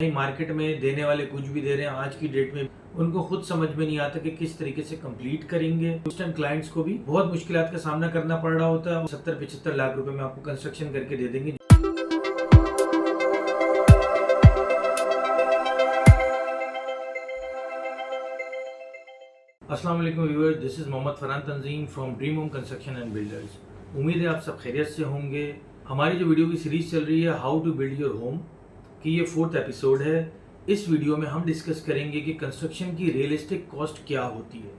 Market में देने वाले कुछ भी दे रहे हैं आज की डेट में, उनको खुद समझ में नहीं आता कि किस तरीके से कंप्लीट करेंगे। उस टाइम क्लाइंट्स को भी बहुत मुश्किलात का सामना करना पड़ रहा होता है। 70-75 लाख रुपए में आपको कंस्ट्रक्शन करके दे देंगे। अस्सलाम वालेकुम viewers, this is Mohammad Farhan Tanzeem from dream home construction and builders. उम्मीद है आप सब खैरियत से होंगे। हमारी जो वीडियो की सीरीज चल रही है how to build your home की, ये 4th एपिसोड है। इस वीडियो में हम डिस्कस करेंगे कि कंस्ट्रक्शन की रियलिस्टिक कॉस्ट क्या होती है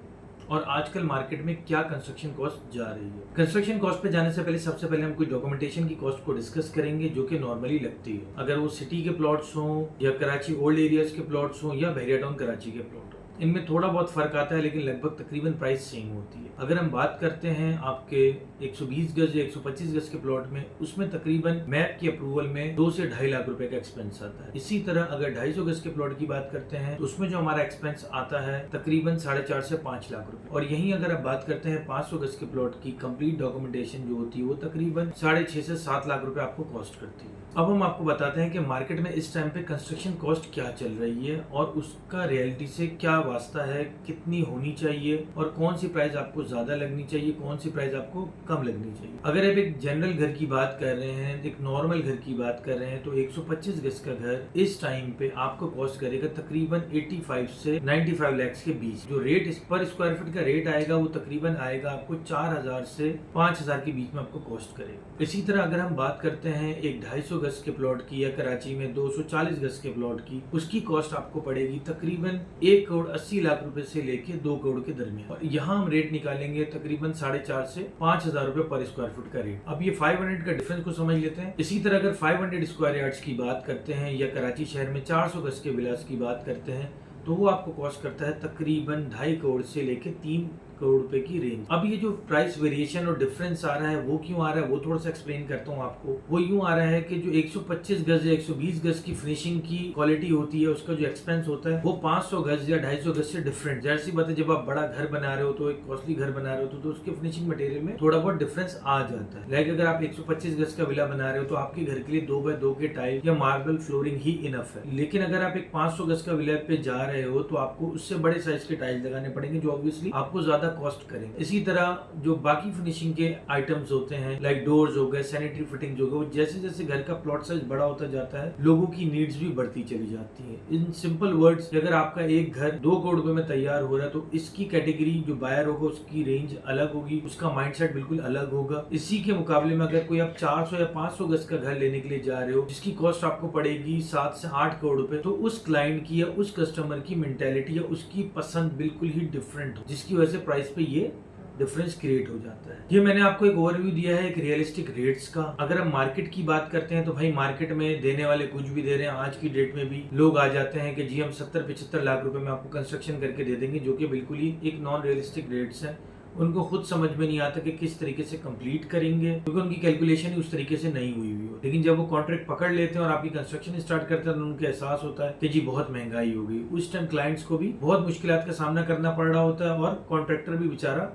और आजकल मार्केट में क्या कंस्ट्रक्शन कॉस्ट जा रही है। कंस्ट्रक्शन कॉस्ट पे जाने से पहले सबसे पहले हम कुछ डॉक्यूमेंटेशन की कॉस्ट को डिस्कस करेंगे जो कि नॉर्मली लगती है, अगर वो सिटी के प्लॉट्स हों या कराची ओल्ड एरियाज के प्लॉट्स हों या बहरिया टाउन कराची के प्लॉट। इनमें थोड़ा बहुत फर्क आता है लेकिन लगभग तकरीबन प्राइस सेम होती है। अगर हम बात करते हैं आपके 120 गज या 125 गज के प्लॉट में, उसमें तकरीबन मैप की अप्रूवल में 2 से 2.5 लाख रुपए का एक्सपेंस आता है। इसी तरह अगर 250 गज के प्लॉट की बात करते हैं तो उसमें जो हमारा एक्सपेंस आता है तकरीबन 4.5 से 5 लाख रुपए। और यहीं अगर आप बात करते हैं 500 गज के प्लॉट की, कंप्लीट डॉक्यूमेंटेशन जो होती है वो तकरीबन 6.5 से 7 लाख रुपए आपको कॉस्ट करती है। अब हम आपको बताते हैं कि मार्केट में इस टाइम पे कंस्ट्रक्शन कॉस्ट क्या चल रही है और उसका रियलिटी से क्या वास्ता है, कितनी होनी चाहिए और कौन सी प्राइस आपको ज्यादा लगनी चाहिए, कौन सी प्राइस आपको कम लगनी चाहिए। अगर आप एक जनरल घर की बात कर रहे हैं, एक नॉर्मल घर की बात कर रहे हैं, तो 125 गज का घर इस टाइम पे आपको कॉस्ट करेगा तकरीबन 85 से 95 लाख के बीच। जो रेट पर स्क्वायर फीट का रेट आएगा वो तकरीबन आएगा आपको 4000 से 5000 के बीच में आपको कॉस्ट करेगा। इसी तरह अगर हम बात करते हैं एक 250 गज के प्लॉट की या कराची में 240 गज के प्लॉट की, उसकी कॉस्ट आपको पड़ेगी तकरीबन 1 करोड़ 80 लाख रुपए से लेके 2 करोड़ के दरमियान। और यहाँ हम रेट निकालेंगे तकरीबन 4.5 से 5000 रुपए पर स्क्वायर फुट का रेट। अब ये 500 का डिफरेंस को समझ लेते हैं। इसी तरह अगर 500 स्क्वायर यार्ड्स की बात करते हैं या कराची शहर में 400 गज के विलास की बात करते हैं तो वो आपको कॉस्ट करता है तकरीबन 2.5 करोड़ से लेके 3 करोड़ रुपए की रेंज। अब ये जो प्राइस वेरिएशन और डिफरेंस आ रहा है वो क्यों आ रहा है वो थोड़ा सा एक्सप्लेन करता हूँ आपको। वो यूं आ रहा है कि जो 125 गज या 120 गज की फिनिशिंग की क्वालिटी होती है उसका जो एक्सपेंस होता है वो 500 गज या 250 गज से डिफरेंट। जैसी बात है, जब आप बड़ा घर बना रहे हो तो एक कॉस्टली घर बना रहे हो तो उसके फिनिशिंग मटेरियल में थोड़ा बहुत डिफरेंस आ जाता है। लाइक अगर आप 125 गज का विला बना रहे हो तो आपके घर के लिए 2x2 के टाइल या मार्बल फ्लोरिंग ही इनफ है। लेकिन अगर आप एक 500 गज का विला पे जा रहे हो तो आपको उससे बड़े साइज के टाइल्स लगाने पड़ेंगे जो ऑब्वियसली आपको ज्यादा कॉस्ट करेंगे। इसी तरह जो बाकी फिनिशिंग के आइटम्स होते हैं लाइक डोर्स हो गए, सैनिटरी फिटिंग हो गए, जैसे जैसे घर का प्लॉट साइज बड़ा होता जाता है लोगों की नीड्स भी बढ़ती चली जाती है। इन सिंपल वर्ड्स, अगर आपका एक घर 2 करोड़ रुपए में तैयार हो रहा है तो इसकी कैटेगरी जो बायर होगा उसकी रेंज अलग होगी, उसका माइंडसेट बिल्कुल अलग होगा। इसी के मुकाबले में अगर कोई आप 400 या 500 गज का घर लेने के लिए जा रहे हो जिसकी कॉस्ट आपको पड़ेगी 7 से 8 करोड़ रुपए, तो उस क्लाइंट की या उस कस्टमर की मेंटेलिटी या उसकी पसंद बिल्कुल ही डिफरेंट हो, जिसकी वजह से प्राइस पे ये डिफरेंस क्रिएट हो जाता है। ये मैंने आपको एक ओवरव्यू दिया है एक रियलिस्टिक रेट्स का। अगर हम मार्केट की बात करते हैं तो भाई मार्केट में देने वाले कुछ भी दे रहे हैं। आज की डेट में भी लोग आ जाते हैं कि जी हम 70-75 लाख रुपए में आपको कंस्ट्रक्शन करके दे देंगे, जो कि बिल्कुल ही एक नॉन रियलिस्टिक रेट्स है। उनको खुद समझ में नहीं आता कि किस तरीके से कंप्लीट करेंगे क्योंकि उनकी कैलकुलेशन ही उस तरीके से नहीं हुई हो। लेकिन जब वो कॉन्ट्रैक्ट पकड़ लेते हैं और आपकी कंस्ट्रक्शन स्टार्ट करते हैं तो उनको एहसास होता है कि जी बहुत महंगाई हो गई। उस टाइम क्लाइंट्स को भी बहुत मुश्किलात का सामना करना पड़ रहा होता है और कॉन्ट्रैक्टर भी बेचारा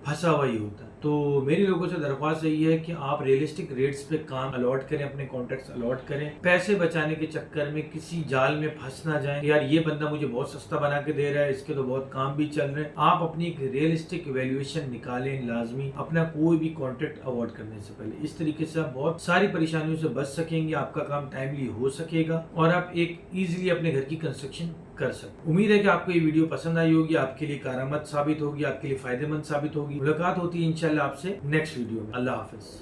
फंसा हुआ ही होता है। तो मेरी लोगों से दरख्वास्त यही है कि आप रियलिस्टिक रेट्स पे काम अलॉट करें, अपने कॉन्ट्रैक्ट्स अलॉट करें। पैसे बचाने के चक्कर में किसी जाल में फंस ना जाएं, यार ये बंदा मुझे बहुत सस्ता बना के दे रहा है, इसके तो बहुत काम भी चल रहे हैं। आप अपनी एक रियलिस्टिक वैल्यूएशन निकालें लाजमी अपना कोई भी कॉन्ट्रैक्ट अवॉर्ड करने से पहले। इस तरीके से आप बहुत सारी परेशानियों से बच सकेंगे, आपका काम टाइमली हो सकेगा और आप एक इजीली अपने घर की कंस्ट्रक्शन कर सकते। उम्मीद है कि आपको ये वीडियो पसंद आई होगी, आपके लिए कारआमद साबित होगी, आपके लिए फायदेमंद साबित होगी। मुलाकात होती है इंशाल्लाह आपसे नेक्स्ट वीडियो में। अल्लाह हाफिज।